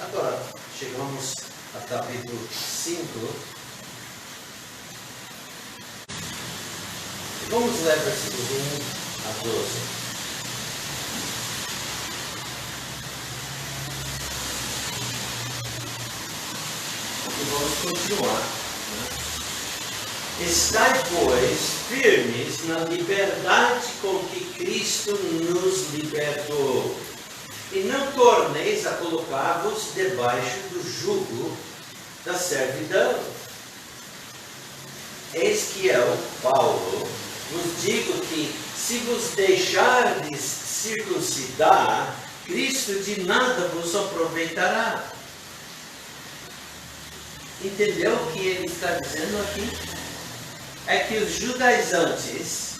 Agora, chegamos ao capítulo 5. Vamos ler versículos 1 a 12. E vamos continuar. Estai, pois, firmes na liberdade com que Cristo nos libertou. E não torneis a colocar-vos debaixo do jugo da servidão. Eis que eu, Paulo, vos digo que, se vos deixardes circuncidar, Cristo de nada vos aproveitará. Entendeu o que ele está dizendo aqui? É que os judaizantes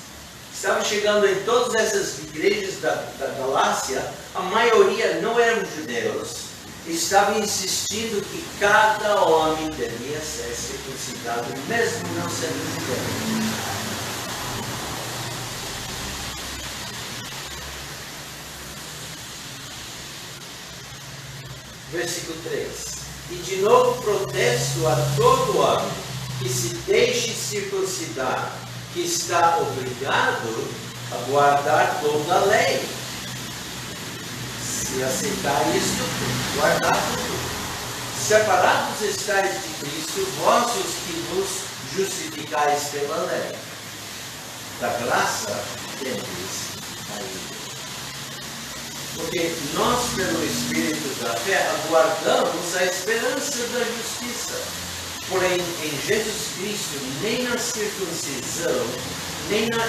estavam chegando em todas essas igrejas da Galácia, a maioria não eram judeus. Estavam insistindo que cada homem devia ser circuncidado, mesmo não sendo judeu. Versículo 3. E de novo protesto a todo homem que se deixe circuncidar, que está obrigado a guardar toda a lei. Se aceitar isto, guardar tudo. Separados estáis de Cristo, vós os que vos justificais pela lei. Da graça tendes caído. Porque nós, pelo Espírito da fé, aguardamos a esperança da justiça. Porém, em Jesus Cristo, nem na circuncisão, nem na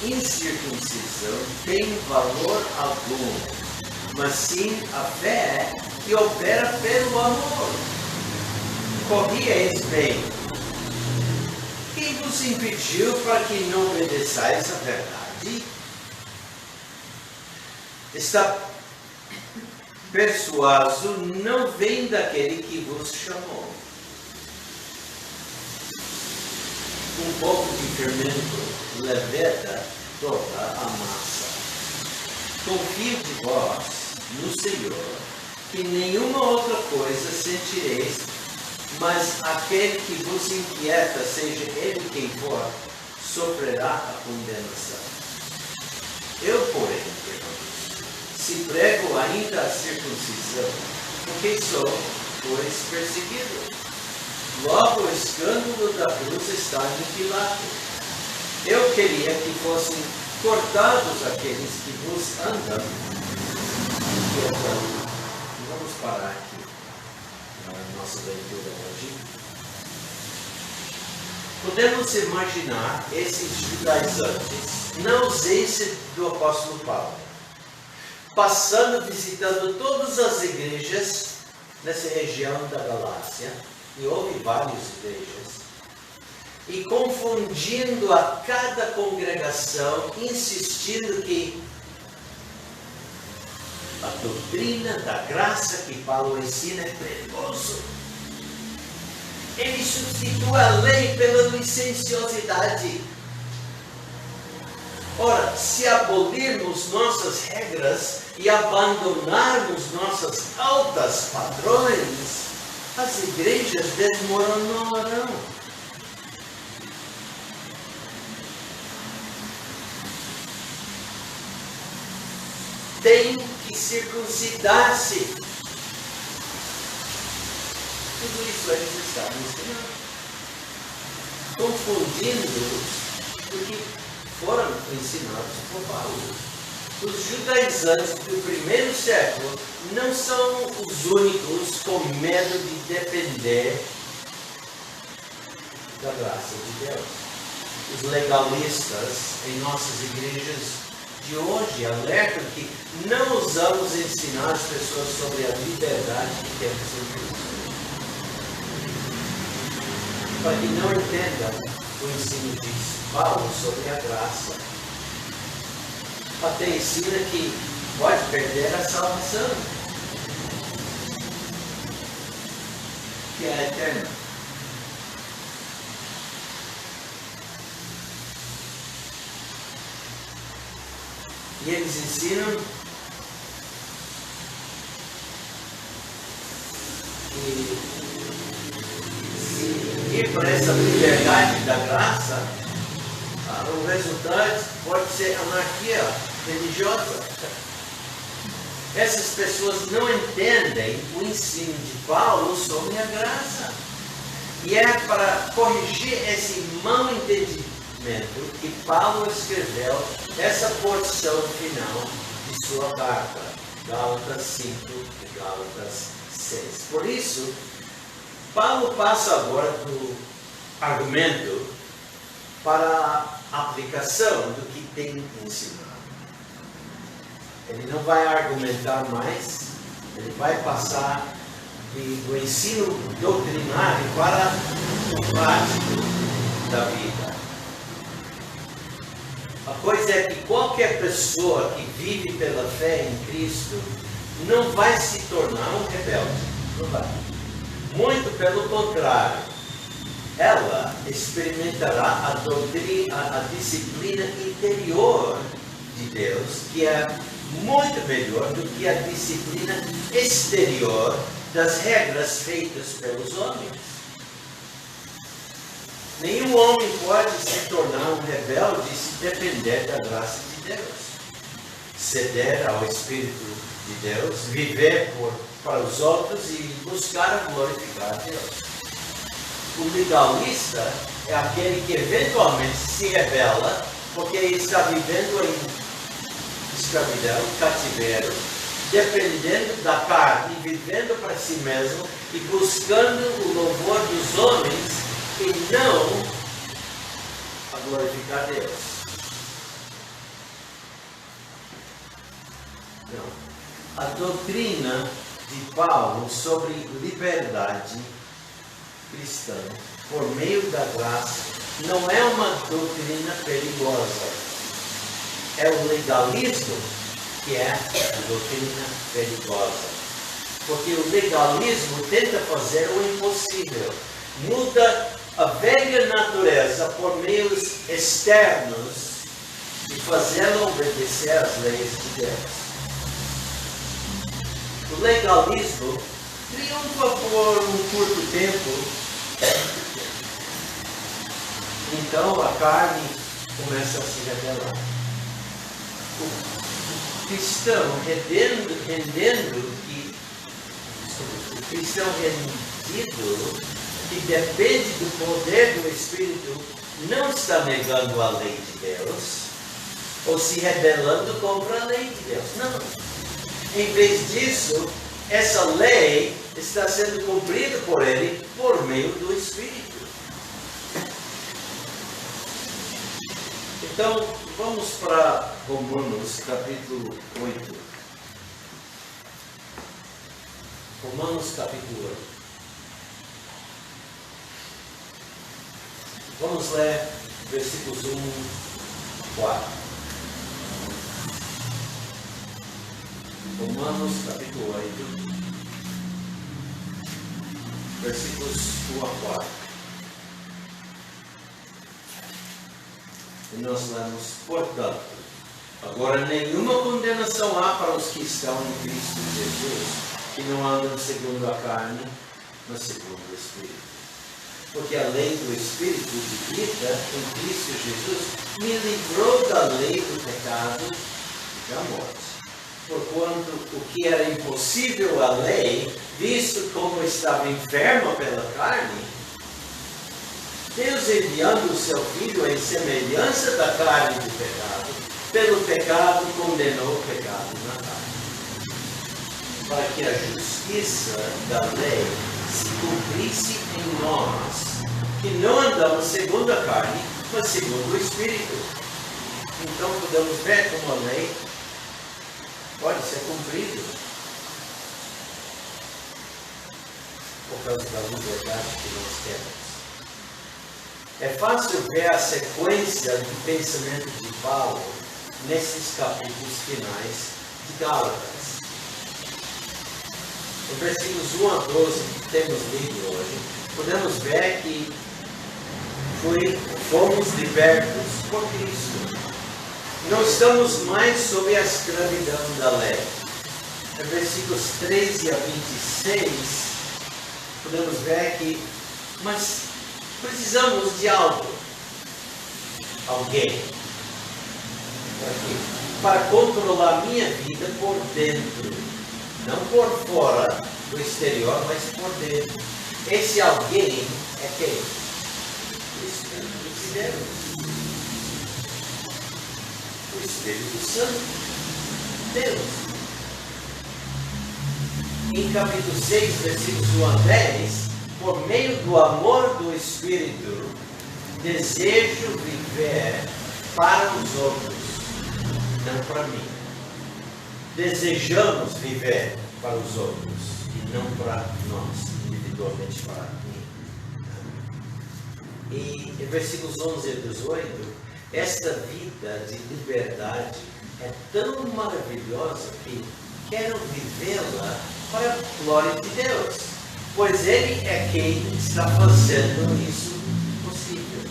incircuncisão tem valor algum, mas sim a fé que opera pelo amor. Corrieis bem. Quem vos impediu para que não obedeçais a verdade? Está persuaso, não vem daquele que vos chamou. Um pouco de fermento leveda toda a massa. Confio de vós no Senhor, que nenhuma outra coisa sentireis, mas aquele que vos inquieta, seja ele quem for, sofrerá a condenação. Eu, porém, se prego ainda a circuncisão, porque sou, pois, perseguido. Logo o escândalo da cruz está aniquilado. Eu queria que fossem cortados aqueles que vos andam inquietando. Vamos parar aqui na nossa leitura hoje. Podemos imaginar esses judaizantes na ausência do apóstolo Paulo, passando, visitando todas as igrejas nessa região da Galácia, e houve várias igrejas, e confundindo a cada congregação, insistindo que a doutrina da graça que Paulo ensina é perigoso. Ele substitui a lei pela licenciosidade. Ora, se abolirmos nossas regras e abandonarmos nossas altas padrões, as igrejas desmoronarão. Tem que circuncidar-se. Tudo isso eles estavam ensinando, confundindo-os do que foram ensinados por Paulo. Os judaizantes do primeiro século não são os únicos com medo de depender da graça de Deus. Os legalistas em nossas igrejas de hoje alertam que não ousamos ensinar as pessoas sobre a liberdade que temos em Cristo, para que não entendam o ensino de Paulo sobre a graça. Até ensina que pode perder a salvação, que é eterna. E eles ensinam E se ir para essa liberdade da graça, o resultado pode ser anarquia religiosa. Essas pessoas não entendem o ensino de Paulo sobre a graça. E é para corrigir esse mau entendimento que Paulo escreveu essa porção final de sua carta, Gálatas 5 e Gálatas 6. Por isso, Paulo passa agora do argumento para a aplicação do que tem ensinado. Ele não vai argumentar mais, ele vai passar do ensino doutrinário para o prático da vida. A coisa é que qualquer pessoa que vive pela fé em Cristo não vai se tornar um rebelde. Não vai. Muito pelo contrário. Ela experimentará a disciplina interior de Deus, que é muito melhor do que a disciplina exterior das regras feitas pelos homens. Nenhum homem pode se tornar um rebelde se depender da graça de Deus. Ceder ao Espírito de Deus, viver para os outros e buscar glorificar a Deus. O legalista é aquele que eventualmente se rebela porque está vivendo em escravidão, cativeiro, dependendo da carne, vivendo para si mesmo e buscando o louvor dos homens e não a glorificar Deus. Não. A doutrina de Paulo sobre liberdade cristã por meio da graça não é uma doutrina perigosa. É o legalismo que é a doutrina perigosa. Porque o legalismo tenta fazer o impossível. Muda a velha natureza por meios externos e fazê-la obedecer às leis de Deus. O legalismo triunfa por um curto tempo. Então a carne começa a se rebelar. O cristão rendido, que depende do poder do Espírito, não está negando a lei de Deus ou se rebelando contra a lei de Deus. Não. Em vez disso, essa lei está sendo cumprida por ele por meio do Espírito. Então, vamos para Romanos capítulo 8. Romanos capítulo 8. Vamos ler versículos 1 a 4. Romanos capítulo 8, versículos 1 a 4. E nós lemos, portanto, agora nenhuma condenação há para os que estão em Cristo Jesus, que não andam segundo a carne, mas segundo o Espírito. Porque a lei do Espírito de vida em Cristo Jesus me livrou da lei do pecado e da morte. Porquanto o que era impossível à lei, visto como estava enferma pela carne, Deus enviando o seu Filho em semelhança da carne do pecado, pelo pecado condenou o pecado na carne, para que a justiça da lei se cumprisse em nós, que não andamos segundo a carne, mas segundo o Espírito. Então podemos ver como a lei pode ser cumprida por causa da liberdade que nós temos. É fácil ver a sequência do pensamento de Paulo nesses capítulos finais de Gálatas. Em versículos 1 a 12 que temos lido hoje, podemos ver que fomos libertos por Cristo. Não estamos mais sob a escravidão da lei. Em versículos 13 a 26, podemos ver que, mas precisamos de algo, alguém, para controlar minha vida por dentro, não por fora, do exterior, mas por dentro. Esse alguém é quem? O Espírito de Deus. O Espírito Santo. Deus. Em capítulo 6, versículos 1 a 10, por meio do amor do Espírito, desejo viver para os outros, não para mim. Desejamos viver para os outros e não para nós, individualmente para mim. E em versículos 11 a 18, esta vida de liberdade é tão maravilhosa que quero vivê-la para a glória de Deus, pois Ele é quem está fazendo isso possível.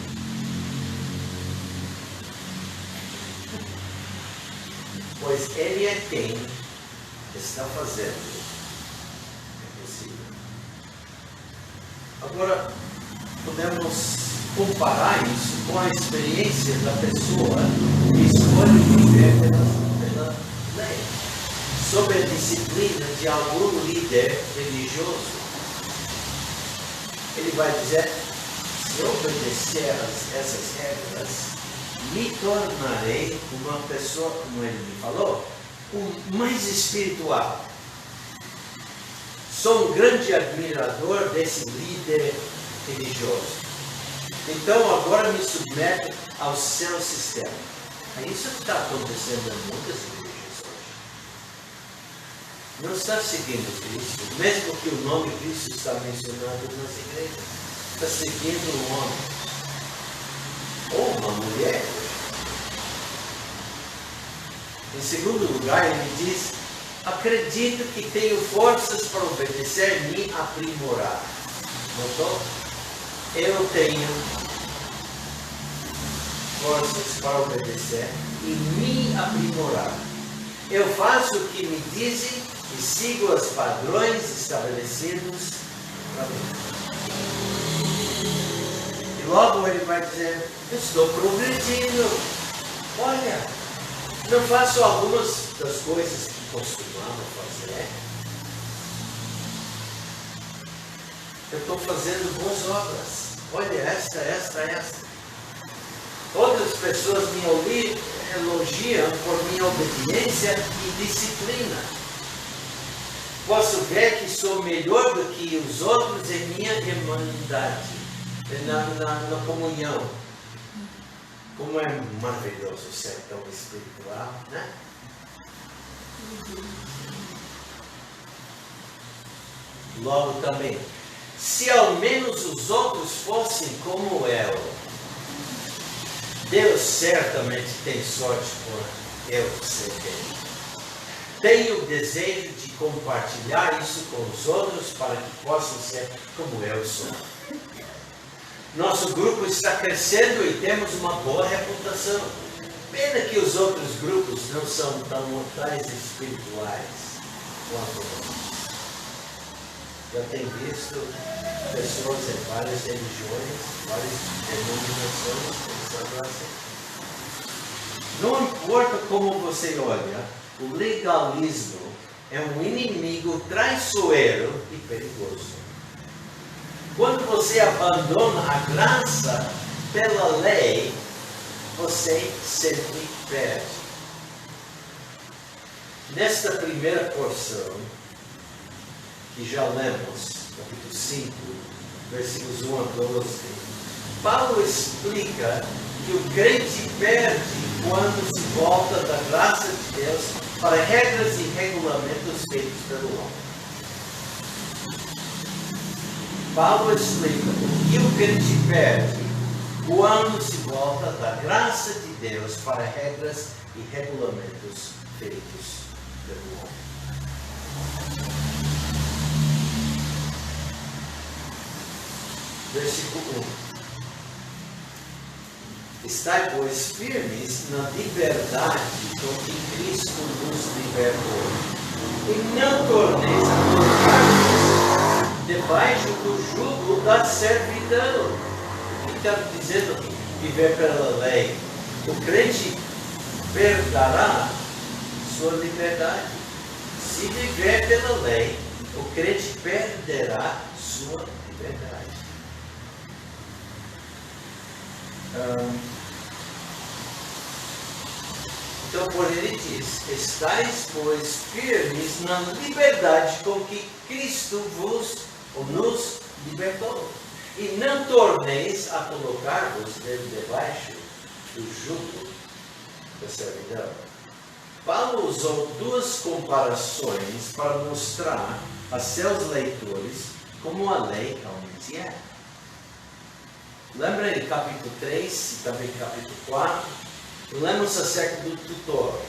Pois Ele é quem está fazendo possível. Agora, podemos comparar isso com a experiência da pessoa que escolhe viver pela lei, sob a disciplina de algum líder religioso. Ele vai dizer, se eu obedecer essas regras, me tornarei uma pessoa, como ele me falou, mais espiritual. Sou um grande admirador desse líder religioso. Então agora me submeto ao seu sistema. É isso que está acontecendo em muitas igrejas hoje. Não está seguindo Cristo, mesmo que o nome Cristo está mencionado nas igrejas. Está seguindo um homem ou uma mulher. Em segundo lugar, ele diz, acredito que tenho forças para obedecer e me aprimorar. Notou? Eu tenho forças para obedecer e me aprimorar. Eu faço o que me dizem e sigo os padrões estabelecidos para mim. E logo ele vai dizer, eu estou progredindo. Olha, não faço algumas das coisas que costumava fazer. Eu estou fazendo boas obras. Olha, esta. Outras pessoas me elogiam por minha obediência e disciplina. Posso ver que sou melhor do que os outros em minha irmandade, na comunhão. Como é maravilhoso ser tão espiritual, né? Logo também, se ao menos os outros fossem como eu, Deus certamente tem sorte por eu ser quem. Tenho o desejo de compartilhar isso com os outros para que possam ser como eu sou. Nosso grupo está crescendo e temos uma boa reputação. Pena que os outros grupos não são tão mortais e espirituais quanto nós. Já tenho visto pessoas em várias religiões, várias denominações pensando assim. Não importa como você olha, o legalismo é um inimigo traiçoeiro e perigoso. Quando você abandona a graça pela lei, você sempre perde. Nesta primeira porção, que já lemos, capítulo 5, versículos 1 a 12, Paulo explica que o crente perde quando se volta da graça de Deus para regras e regulamentos feitos pelo homem. Paulo explica que o crente perde quando se volta da graça de Deus para regras e regulamentos feitos pelo homem. Versículo 1. Estai, pois, firmes na liberdade com que Cristo nos libertou. E não torneis a colocar-vos debaixo do jugo da servidão. O que está dizendo aqui? Viver pela lei. O crente perderá sua liberdade. Se viver pela lei, o crente perderá sua liberdade. Então, por ele diz: estáis, pois, firmes na liberdade com que Cristo nos libertou. E não torneis a colocar-vos debaixo do jugo da servidão. Paulo usou duas comparações para mostrar a seus leitores como a lei realmente é. Lembra em capítulo 3 e também capítulo 4? Lemos acerca do tutor.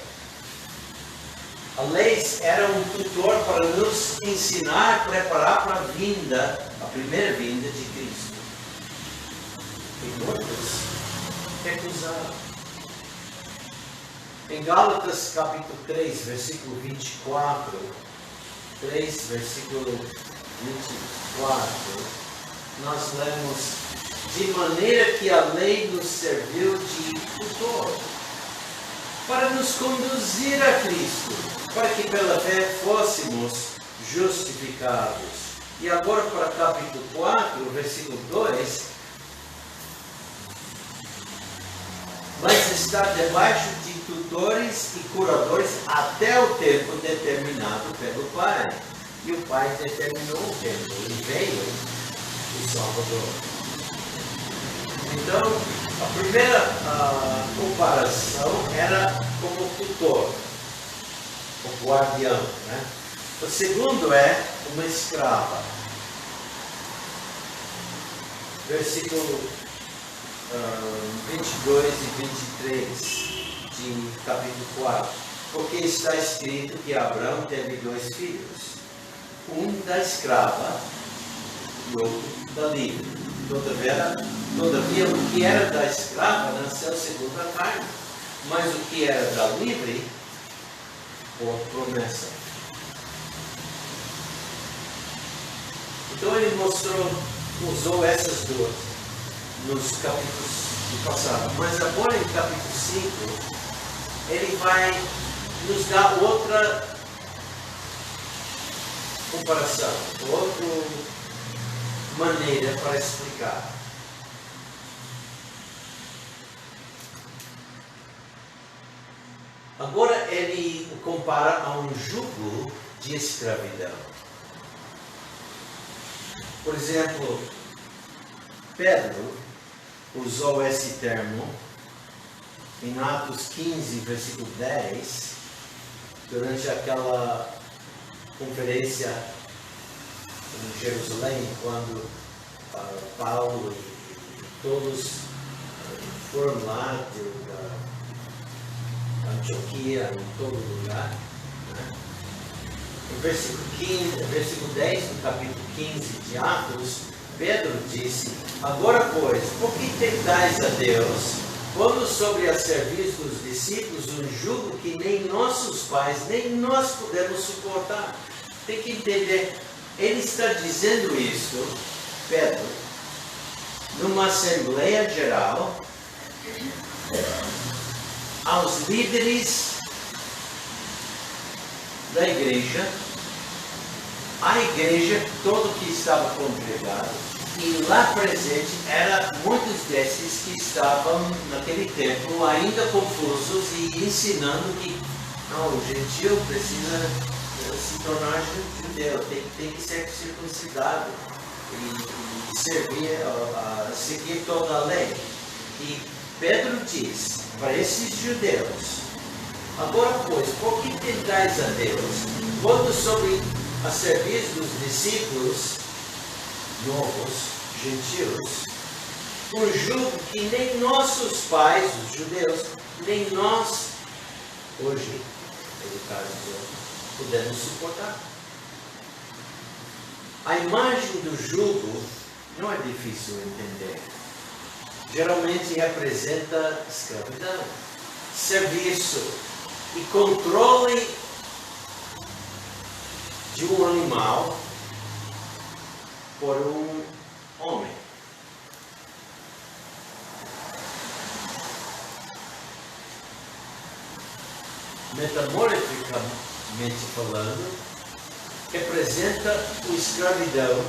A lei era um tutor para nos ensinar, preparar para a vinda, a primeira vinda de Cristo. E muitos recusaram. Em Gálatas capítulo 3, versículo 24, 3, versículo 24, nós lemos: de maneira que a lei nos serviu de tutor, para nos conduzir a Cristo, para que pela fé fôssemos justificados. E agora para capítulo 4, versículo 2, mas está debaixo de tutores e curadores até o tempo determinado pelo Pai. E o Pai determinou o tempo, e veio o Salvador. Então, a primeira comparação era como tutor, o guardião, né? O segundo é uma escrava. Versículo 22 e 23 de capítulo 4. Porque está escrito que Abraão teve 2 filhos, um da escrava e outro da livre. Todavia, o que era da escrava nasceu segundo a carne, mas o que era da livre, por promessa. Então ele usou essas duas nos capítulos do passado. Mas agora em capítulo 5, ele vai nos dar outra comparação, outra maneira para explicar. Agora ele compara a um jugo de escravidão. Por exemplo, Pedro usou esse termo em Atos 15, versículo 10, durante aquela conferência em Jerusalém, quando Paulo e todos foram lá de Antioquia, em todo lugar. Né? Em versículo 10 do capítulo 15 de Atos, Pedro disse: agora, pois, por que tentais a Deus, pondo sobre a serviço dos discípulos um jugo que nem nossos pais, nem nós podemos suportar? Tem que entender, ele está dizendo isso, Pedro, numa assembleia geral, aos líderes da igreja, a igreja, todo que estava congregado, e lá presente eram muitos desses que estavam naquele tempo ainda confusos e ensinando que não, o gentio precisa se tornar judeu, tem que ser circuncidado e servir, seguir toda a lei. E Pedro diz para esses judeus: agora, pois, por que tentais a Deus, pondo sobre a serviço dos discípulos novos, gentios, um jugo que nem nossos pais, os judeus, nem nós, hoje, no caso, podemos suportar? A imagem do jugo não é difícil entender. Geralmente representa escravidão, serviço e controle de um animal por um homem. Metamorficamente falando, representa a escravidão,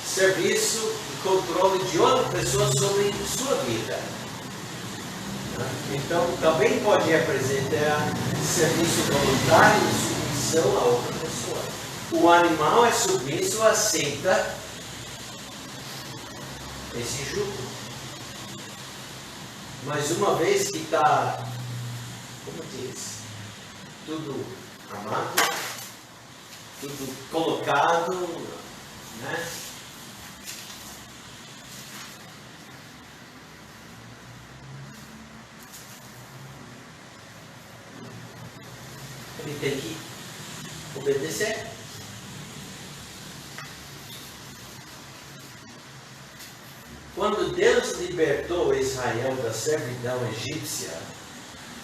serviço e controle de outra pessoa sobre sua vida. Então, também pode representar serviço voluntário e submissão a outra pessoa. O animal é submisso, aceita esse jugo. Mas uma vez que está, como diz, tudo amado, tudo colocado, né? Ele tem que obedecer. Quando Deus libertou Israel da servidão egípcia,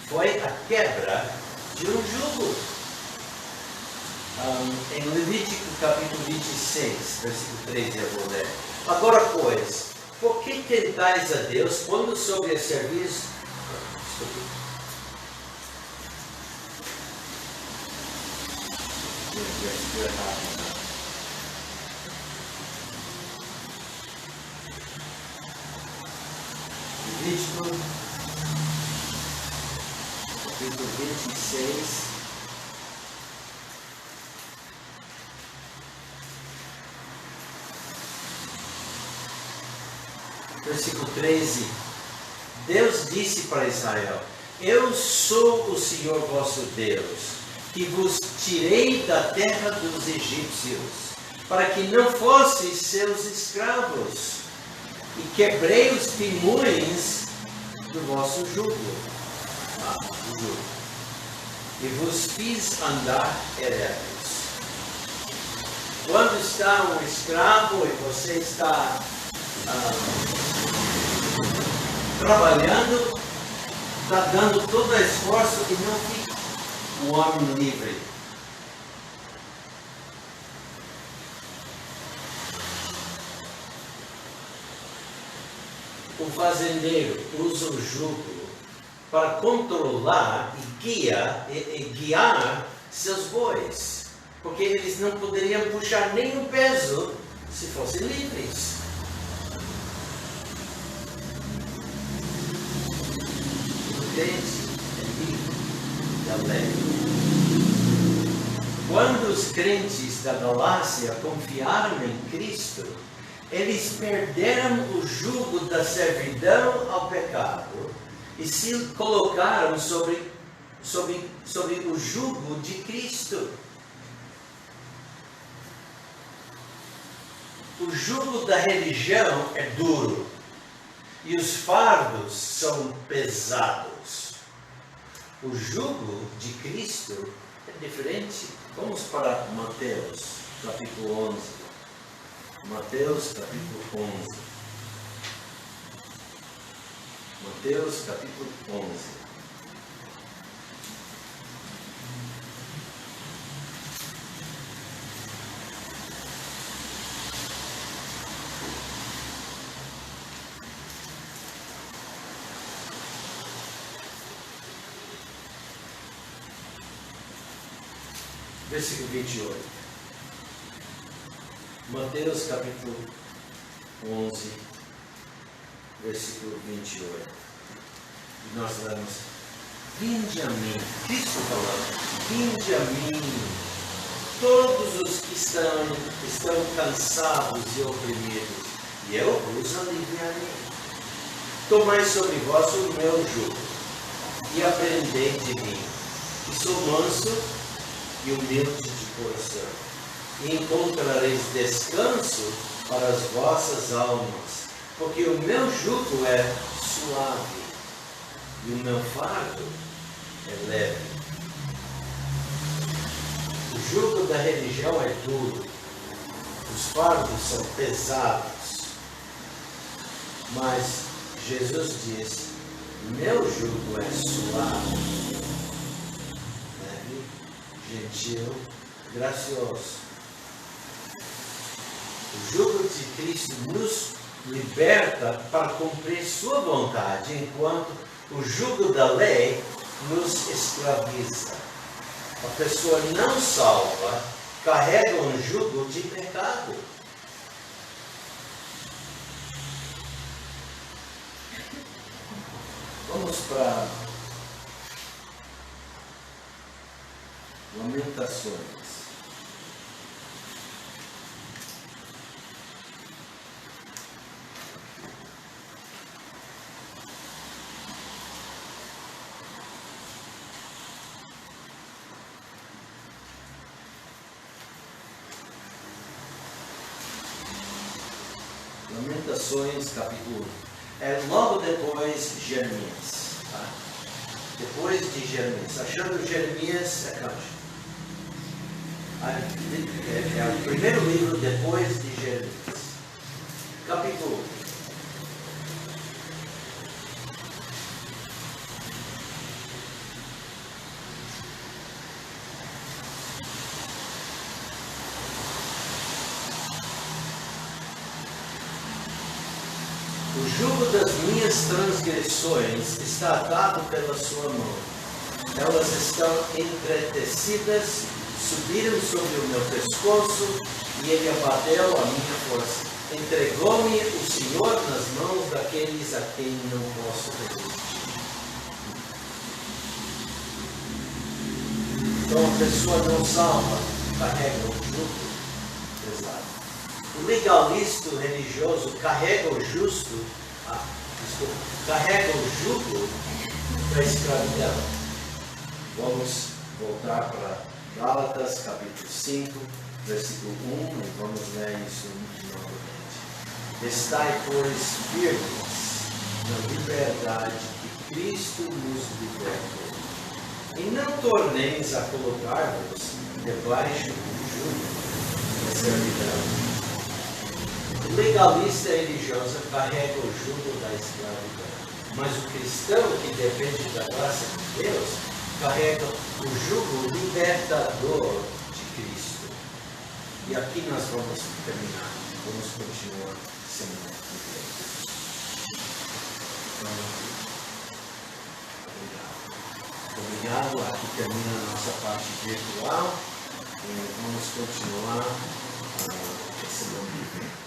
foi a quebra de um jugo. Em Levítico capítulo 26, versículo 13, eu vou ler. Agora, pois, por que tentais a Deus quando sobre a serviço... Levítico, capítulo 26, versículo 13. Deus disse para Israel: Eu sou o Senhor vosso Deus, que vos tirei da terra dos egípcios, para que não fosseis seus escravos. E quebrei os timões do vosso jugo. E vos fiz andar eretos. Quando está um escravo e você está trabalhando, está dando todo o esforço e não fica o homem livre. O fazendeiro usa o jugo para controlar e guiar seus bois, porque eles não poderiam puxar nenhum peso se fossem livres. O crente é livre da lei. Quando os crentes da Galácia confiaram em Cristo, eles perderam o jugo da servidão ao pecado e se colocaram sobre o jugo de Cristo. O jugo da religião é duro e os fardos são pesados. O jugo de Cristo é diferente. Vamos para Mateus, capítulo 11. Mateus capítulo 11. Mateus capítulo 11. Versículo 28. Mateus capítulo 11, versículo 28. E nós lemos: Vinde a mim, Cristo falando, vinde a mim, todos os que estão cansados e oprimidos, e eu vos aliviarei. Tomai sobre vós o meu jugo, e aprendei de mim, que sou manso e humilde de coração, e encontrareis descanso para as vossas almas, porque o meu jugo é suave e o meu fardo é leve. O jugo da religião é duro, os fardos são pesados, mas Jesus diz: meu jugo é suave, leve, gentil, gracioso. O jugo de Cristo nos liberta para cumprir sua vontade, enquanto o jugo da lei nos escraviza. A pessoa não salva carrega um jugo de pecado. Vamos para Lamentações. Lamentações, capítulo 1. É logo depois de Jeremias. Tá? Depois de Jeremias. Achando Jeremias é Cântico. É o primeiro livro depois de Jeremias. Capítulo 1. O jugo das minhas transgressões está atado pela sua mão. Elas estão entretecidas, subiram sobre o meu pescoço, e ele abateu a minha força. Entregou-me o Senhor nas mãos daqueles a quem não posso resistir. Então a pessoa não salva, carrega o jugo pesado. O legalista religioso carrega o justo, carrega o jugo da escravidão. Vamos voltar para Gálatas, capítulo 5, versículo 1, e vamos ler isso novamente. Estai, pois, firmes na liberdade que Cristo nos libertou, e não torneis a colocar-vos debaixo do jugo da servidão. O legalista religioso carrega o jugo da escravidão, mas o cristão que depende da graça de Deus carrega o jugo libertador de Cristo. E aqui nós vamos terminar, vamos continuar semana que vem. Obrigado, aqui termina a nossa parte virtual e vamos continuar semana que vem.